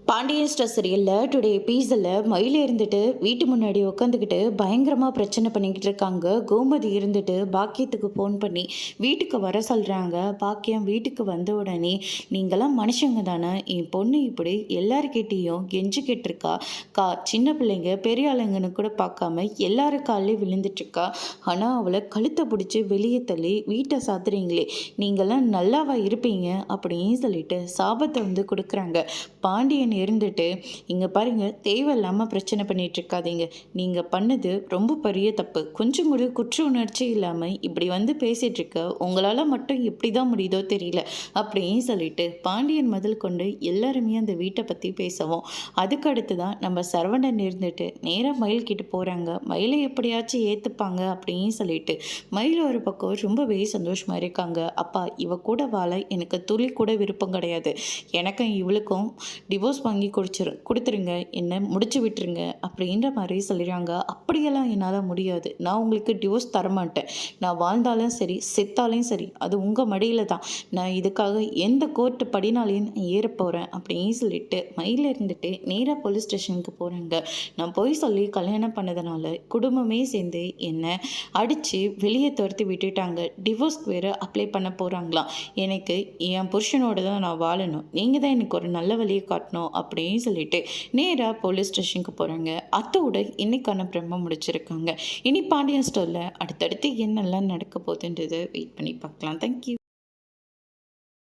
Pandian store சீரியல்ல today எபிசோட்ல மயில இருந்துட்டு வீட்டு முன்னாடி உட்காந்துக்கிட்டு பயங்கரமா பிரச்சனை பண்ணிக்கிட்டு இருக்காங்க. கோமதி இருந்துட்டு பாக்கியத்துக்கு ஃபோன் பண்ணி வீட்டுக்கு வர சொல்றாங்க. பாக்கியம் வீட்டுக்கு வந்த உடனே, நீங்களாம் மனுஷங்க தானே, என் பொண்ணு இப்படி எல்லாருக்கிட்டேயும் கெஞ்சி கேட்டிருக்கா, சின்ன பிள்ளைங்க பெரிய ஆளுங்கன்னு கூட பார்க்காம எல்லாரு காலையும் விழுந்துட்டு இருக்கா. ஆனால் அவளை கழுத்தை பிடிச்சி வெளியே தள்ளி வீட்டை சாத்துறீங்களே, நீங்களாம் நல்லாவா இருப்பீங்க அப்படின்னு சொல்லிட்டு சாபத்தை வந்து கொடுக்குறாங்க. பாண்டியன் இருந்துட்டு, இங்கே பாருங்க, தேவையில்லாமல் பிரச்சனை பண்ணிட்டு இருக்காதீங்க, நீங்கள் பண்ணது ரொம்ப பெரிய தப்பு, கொஞ்சம் கூட குற்ற உணர்ச்சி இல்லாமல் இப்படி வந்து பேசிகிட்டு இருக்க உங்களால் மட்டும் எப்படி தான் முடியுதோ தெரியல அப்படின்னு சொல்லிட்டு பாண்டியன் முதல் கொண்டு எல்லாருமே அந்த வீட்டை பற்றி பேசவும், அதுக்கு அடுத்து தான் நம்ம சரவணன் இருந்துட்டு நேராக மயில் கிட்ட போகிறாங்க. மயிலை எப்படியாச்சும் ஏற்றுப்பாங்க அப்படின்னு சொல்லிட்டு மயில் ஒரு பக்கம் ரொம்பவே சந்தோஷமாக இருக்காங்க. அப்பா, இவ கூட வாழ எனக்கு துளி கூட விருப்பம் கிடையாது, எனக்கும் இவளுக்கும் டிவோர்ஸ் வாங்கி கொடுத்துருங்க, என்னை முடிச்சு விட்டுருங்க அப்படின்ற மாதிரி சொல்லிடுறாங்க. அப்படியெல்லாம் என்னால் முடியாது, நான் உங்களுக்கு டிவோர்ஸ் தரமாட்டேன், நான் வாழ்ந்தாலும் சரி செத்தாலும் சரி அது உங்கள் மடியில் தான், நான் இதுக்காக எந்த கோர்ட்டு படினாலையும் ஏற போகிறேன் அப்படின்னு சொல்லிட்டு மயில இருந்துட்டு நேராக போலீஸ் ஸ்டேஷனுக்கு போகிறாங்க. நான் போய் சொல்லி கல்யாணம் பண்ணதுனால குடும்பமே சேர்ந்து என்னை அடித்து வெளியே துரத்தி விட்டுட்டாங்க, டிவோர்ஸ்க்கு வேறு அப்ளை பண்ண போகிறாங்களாம், எனக்கு என் புருஷனோட தான் நான் வாழணும், நீங்கள் தான் எனக்கு ஒரு நல்ல வழியை காட்டணும் அப்படின்னு சொல்லிட்டு நேராக போலீஸ் ஸ்டேஷனுக்கு போகிறாங்க. அத்தோட இன்னைக்கான பிரம்ம முடிச்சிருக்காங்க. இனி பாண்டியன் ஸ்டோரில் அடுத்தடுத்து என்னெல்லாம் நடக்க போகுதுன்றது வெயிட் பண்ணி பார்க்கலாம். தேங்க்யூ.